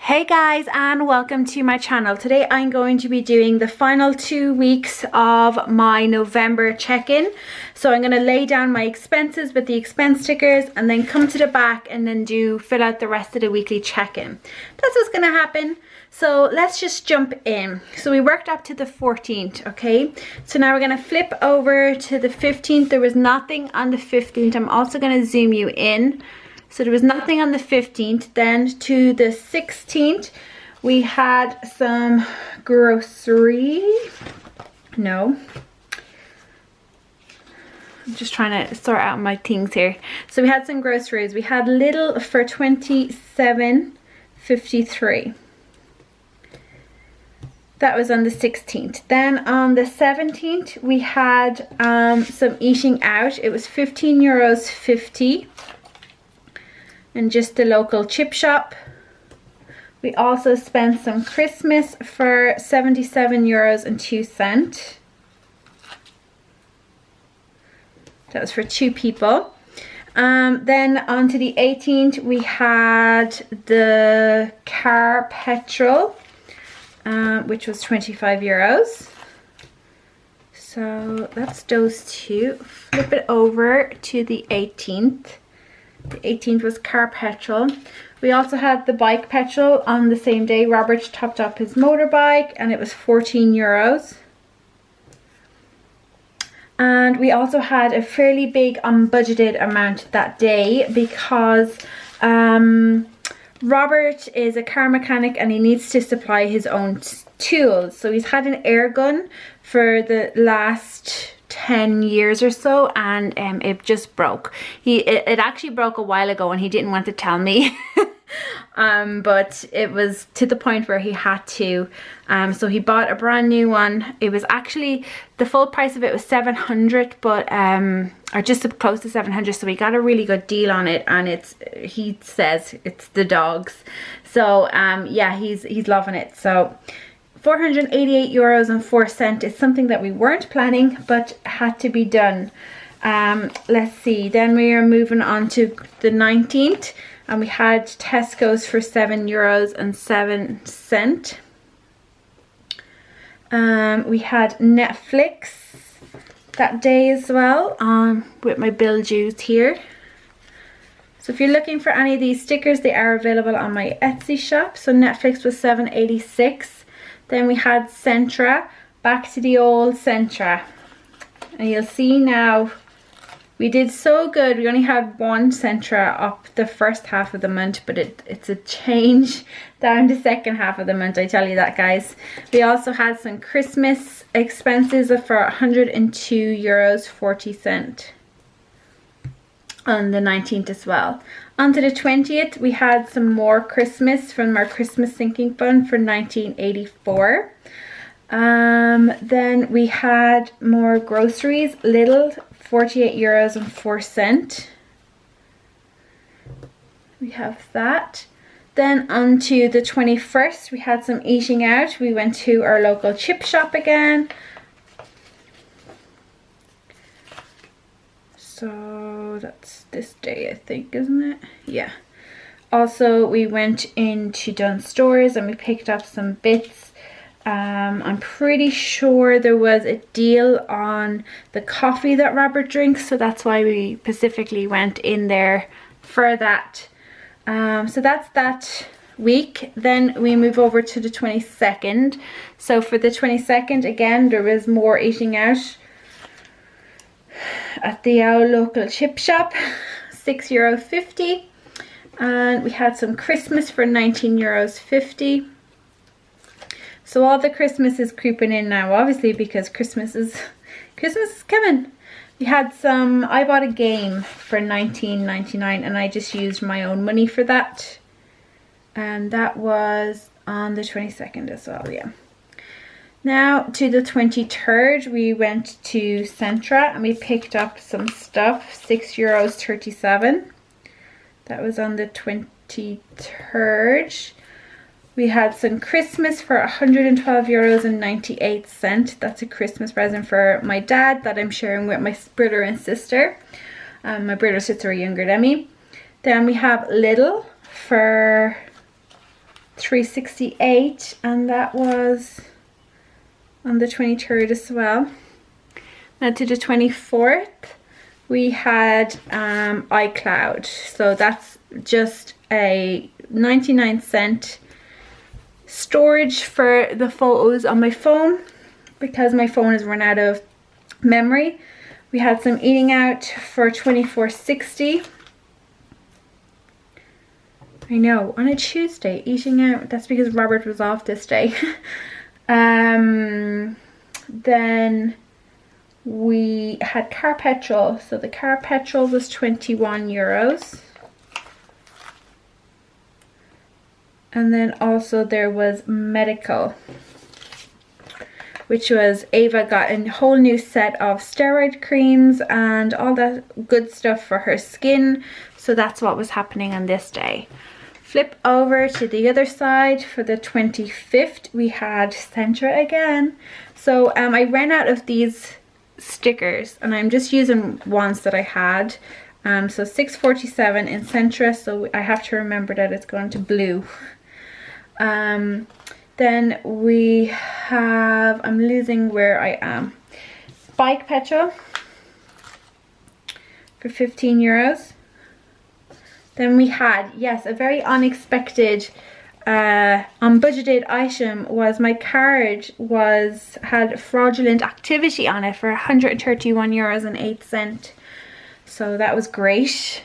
Hey guys, and welcome to my channel. Today I'm going to be doing the final 2 weeks of my November check-in. So I'm going to lay down my expenses with the expense stickers and then come to the back and then fill out the rest of the weekly check-in. That's what's going to happen. So let's just jump in. So we worked up to the 14th, okay? So now we're going to flip over to the 15th. There was nothing on the 15th. I'm also going to zoom you in. So there was nothing on the 15th. Then to the 16th, we had some grocery. No. I'm just trying to sort out my things here. So we had some groceries. We had Lidl for $27.53. That was on the 16th. Then on the 17th, we had some eating out. It was €15.50. And just the local chip shop. We also spent some Christmas for €77.02. That was for 2 people. Then on to the 18th, we had the car petrol, which was €25. So that's those two. Flip it over to the 18th. The 18th was car petrol. We also had the bike petrol on the same day. Robert topped up his motorbike and it was €14. And we also had a fairly big unbudgeted amount that day because Robert is a car mechanic and he needs to supply his own tools. So he's had an air gun for the last 10 years or so, and it just broke. It actually broke a while ago and he didn't want to tell me. But it was to the point where he had to, so he bought a brand new one. It was actually, the full price of it was $700, but or just close to $700, so we got a really good deal on it, and he says it's the dogs. So yeah, he's loving it. So €488.04 is something that we weren't planning but had to be done. Let's see, then we are moving on to the 19th, and we had Tesco's for €7.07. We had Netflix that day as well, with my bill dues here. So if you're looking for any of these stickers, they are available on my Etsy shop. So Netflix was $7.86. Then we had Centra, back to the old Centra. And you'll see now, we did so good. We only had one Centra up the first half of the month, but it's a change down the second half of the month, I tell you that, guys. We also had some Christmas expenses for €102.40 on the 19th as well. On to the 20th, we had some more Christmas from our Christmas sinking fund for $19.84. Then we had more groceries. Lidl, €48.04. We have that. Then on to the 21st, we had some eating out. We went to our local chip shop again. So that's this day, I think, isn't it? Yeah. Also, we went into Dunnes Stores and we picked up some bits. I'm pretty sure there was a deal on the coffee that Robert drinks, so that's why we specifically went in there for that. So that's that week. Then we move over to the 22nd. So for the 22nd, again, there was more eating out at the local chip shop, €6.50. And we had some Christmas for €19.50. So all the Christmas is creeping in now, obviously, because Christmas is coming. We had some, I bought a game for $19.99 and I just used my own money for that. And that was on the 22nd as well, yeah. Now to the 23rd, we went to Centra and we picked up some stuff, €6.37. That was on the 23rd. We had some Christmas for €112.98. That's a Christmas present for my dad that I'm sharing with my brother and sister. My brother and sister are younger than me. Then we have Lidl for 368, and that was on the 23rd as well. Now to the 24th, we had iCloud. So that's just a 99-cent storage for the photos on my phone because my phone has run out of memory. We had some eating out for $24.60. I know, on a Tuesday, eating out. That's because Robert was off this day. Then we had car petrol. So the car petrol was €21. And then also there was medical, which was Ava got a whole new set of steroid creams and all that good stuff for her skin. So that's what was happening on this day. Flip over to the other side for the 25th, we had Centra again. So I ran out of these stickers and I'm just using ones that I had. So $6.47 in Centra, so I have to remember that it's going to blue. Then we have, I'm losing where I am, bike petrol for €15. Then we had, yes, a very unexpected unbudgeted item was my card had fraudulent activity on it for €131.08. So that was great.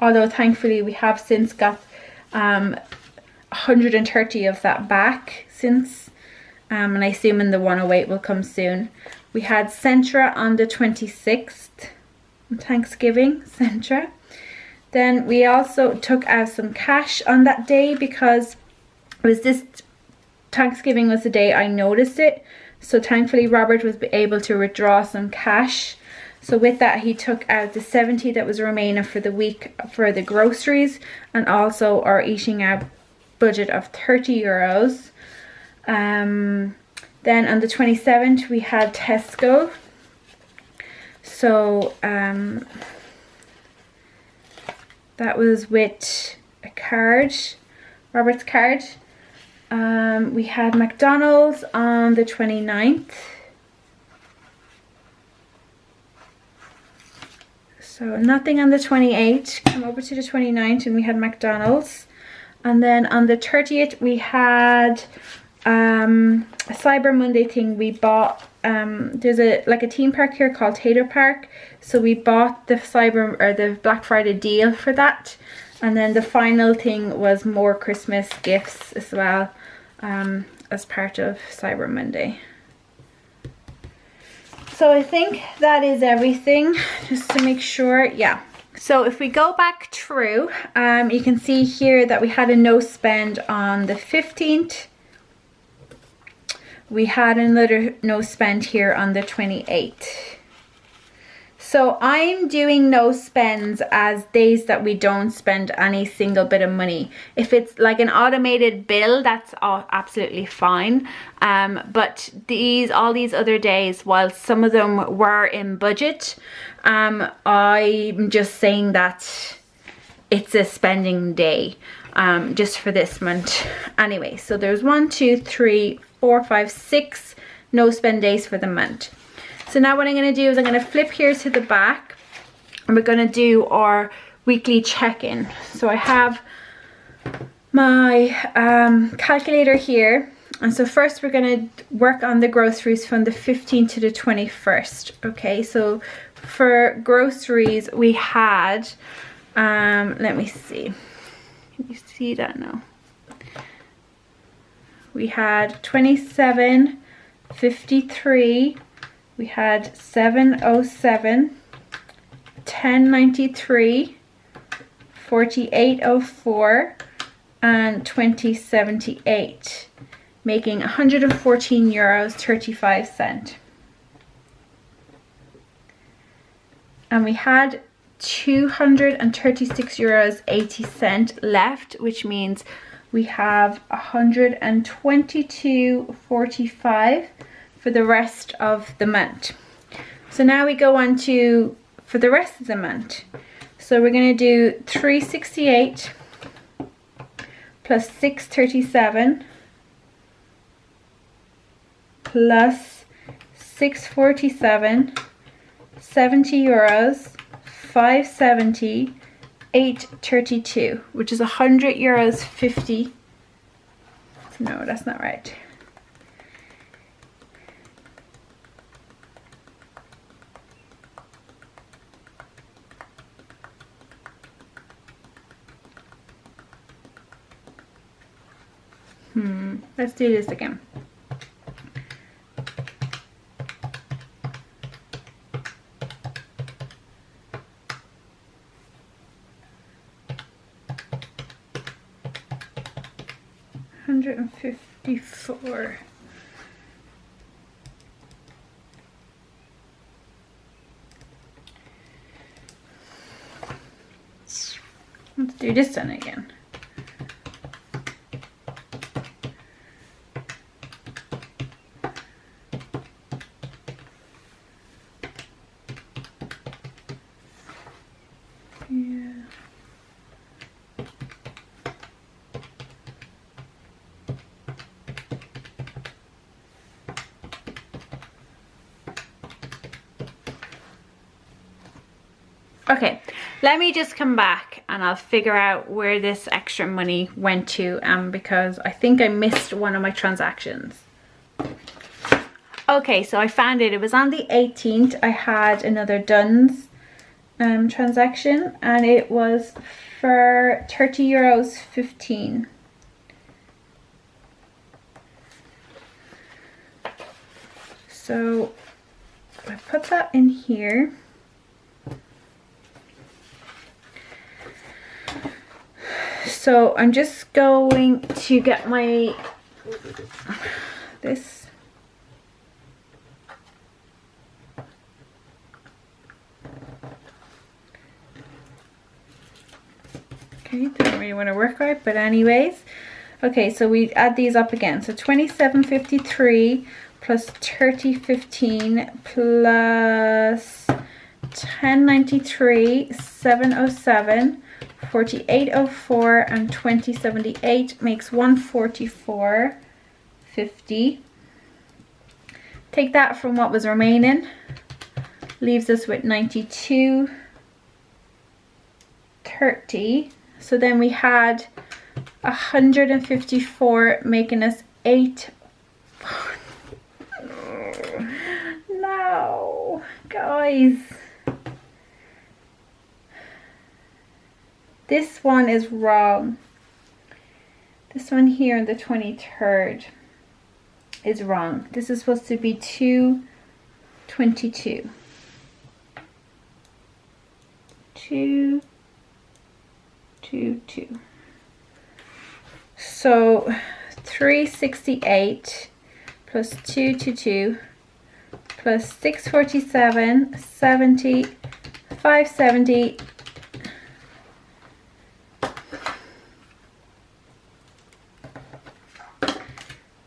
Although thankfully we have since got 130 of that back since, and I assume the 108 will come soon. We had Centra on the 26th, Thanksgiving, Centra. Then we also took out some cash on that day because it was this Thanksgiving was the day I noticed it. So thankfully Robert was able to withdraw some cash. So with that he took out the 70 that was remaining for the week for the groceries and also our eating out budget of €30. Then on the 27th we had Tesco. So that was with a card, Robert's card. We had McDonald's on the 29th. So nothing on the 28th. Come over to the 29th and we had McDonald's. And then on the 30th we had a Cyber Monday thing. We bought there's a theme park here called Tater Park, so we bought the Black Friday deal for that. And then the final thing was more Christmas gifts as well, as part of Cyber Monday. So I think that is everything, just to make sure. Yeah, so if we go back through, you can see here that we had a no spend on the 15th. We had another no spend here on the 28th. So I'm doing no spends as days that we don't spend any single bit of money. If it's like an automated bill, that's absolutely fine. But all these other days, while some of them were in budget, I'm just saying that it's a spending day just for this month. Anyway, so there's 1, 2, 3, 4, 5, 6 no spend days for the month. So now what I'm going to do is I'm going to flip here to the back and we're going to do our weekly check-in. So I have my calculator here, and so first we're going to work on the groceries from the 15th to the 21st. Okay, so for groceries we had, let me see, can you see that now? We had 27.53. We had 7.07, 10.93, 48.04, and 20.78, making €114.35. And we had €236.80 left, which means we have $122.45 for the rest of the month. So now we go on to for the rest of the month. So we're going to do 368 plus 637 plus 647, 70 euros, 570, 832, which is 100 euros 50. No, that's not right. Let's do this again. $154. Let's do this one again. Okay, let me just come back and I'll figure out where this extra money went to, because I think I missed one of my transactions. Okay, so I found it. It was on the 18th. I had another Duns transaction, and it was for 30 euros 15. So I put that in here. So I'm just going to get my this. Okay, don't really want to work out, but anyways. Okay, so we add these up again. So 27.53 plus 30.15 plus 10.93, 707. 4804 and 2078 makes 144.50. Take that from what was remaining, leaves us with 92.30. So then we had 154, making us 8. No, guys. This one is wrong. This one here on the 23rd is wrong. This is supposed to be 222. 222. So 368 plus 222 plus 647, 70, 570.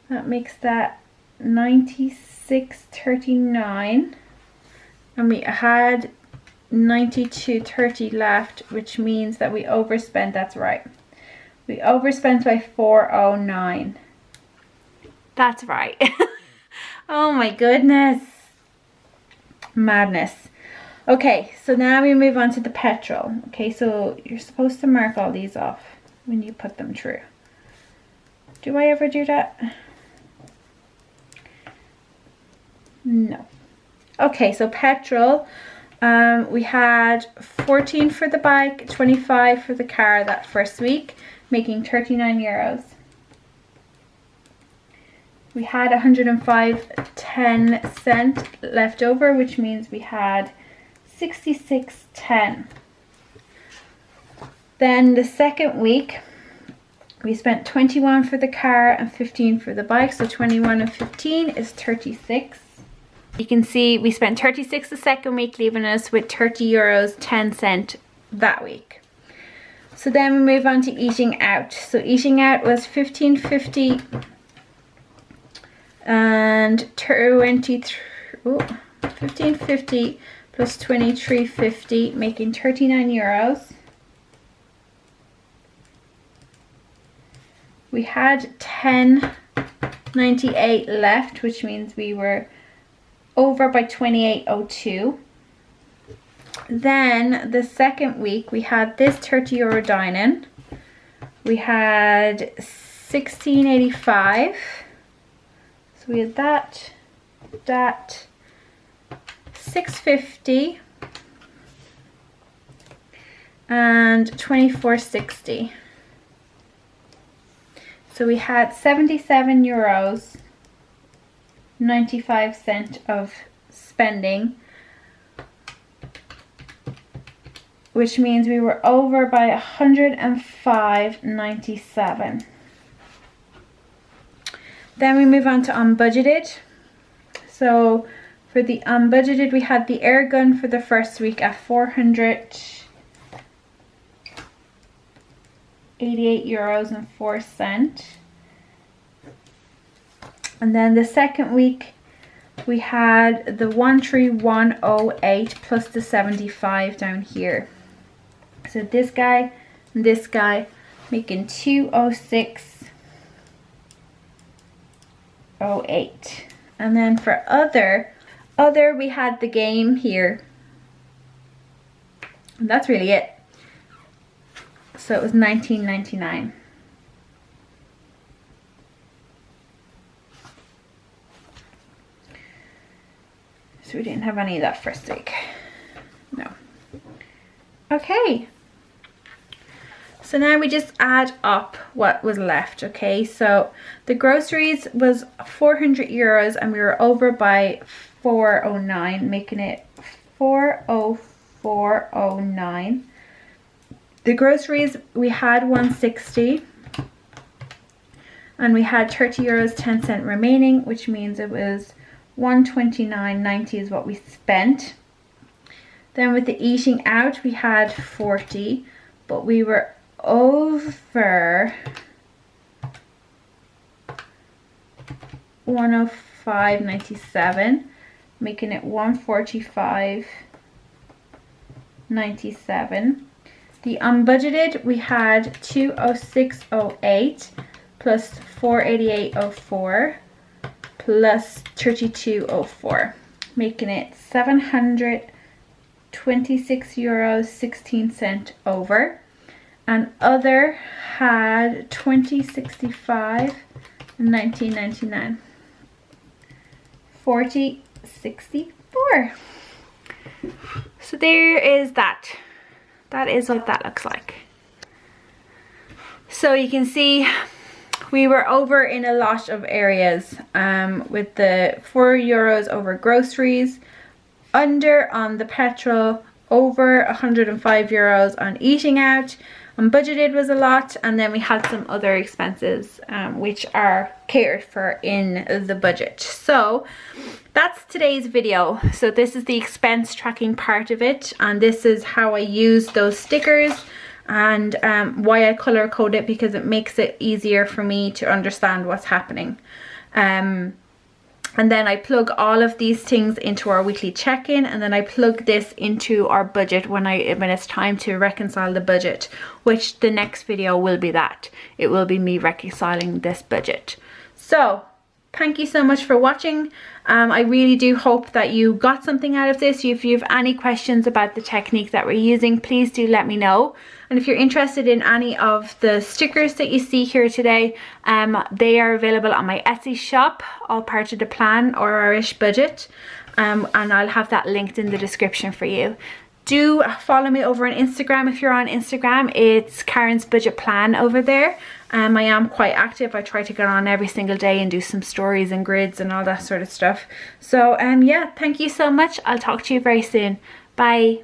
That makes that 96.39, and we had 92.30 left, which means that we overspent. That's right, we overspent by 409. That's right. Oh my goodness, madness. Okay, so now we move on to the petrol. Okay, so you're supposed to mark all these off when you put them through. Do I ever do that? No. Okay, so petrol, we had 14 for the bike, 25 for the car that first week, making 39 euros. We had 105.10 left over, which means we had 66.10. Then the second week, we spent 21 for the car and 15 for the bike, so 21 and 15 is 36. You can see we spent 36 the second week, leaving us with 30 euros 10 cents that week. So then we move on to eating out. So eating out was 15.50 and 15.50 plus 23.50, making 39 euros. we had 10.98 left, which means we were over by 28.02. Then the second week we had this €30 dine-in. We had 16.85. So we had that, 6.50 and 24.60. So we had €77.95 of spending, which means we were over by 105.97. Then we move on to unbudgeted. So for the unbudgeted, we had the air gun for the first week at €488.04. And then the second week we had the 13108 plus the 75 down here. So this guy and this guy making 206.08. And then for other we had the game here. And that's really it. So it was $19.99. So we didn't have any of that first week. No. Okay. So now we just add up what was left, okay? So the groceries was €400 and we were over by 409, making it 404.09. The groceries, we had 160 and we had €30.10 remaining, which means it was 129.90 is what we spent. Then with the eating out, we had 40, but we were over 105.97, making it 145.97. The unbudgeted, we had 206.08 plus 488.04 plus 32.04, making it €726.16 over. And other had 2065 and 1999. 40.64. So there is that. That is what that looks like. So you can see we were over in a lot of areas, with the €4 over groceries, under on the petrol, over €105 on eating out. Unbudgeted was a lot, and then we had some other expenses which are catered for in the budget. So that's today's video. So this is the expense tracking part of it, and this is how I use those stickers and why I color code it, because it makes it easier for me to understand what's happening. And then I plug all of these things into our weekly check-in, and then I plug this into our budget when it's time to reconcile the budget, which the next video will be that. It will be me reconciling this budget. So thank you so much for watching. I really do hope that you got something out of this. If you have any questions about the technique that we're using, please do let me know. And if you're interested in any of the stickers that you see here today, they are available on my Etsy shop, all part of the plan or Irish budget. And I'll have that linked in the description for you. Do follow me over on Instagram if you're on Instagram. It's Karen's Budget Plan over there. I am quite active. I try to get on every single day and do some stories and grids and all that sort of stuff. So yeah, thank you so much. I'll talk to you very soon. Bye.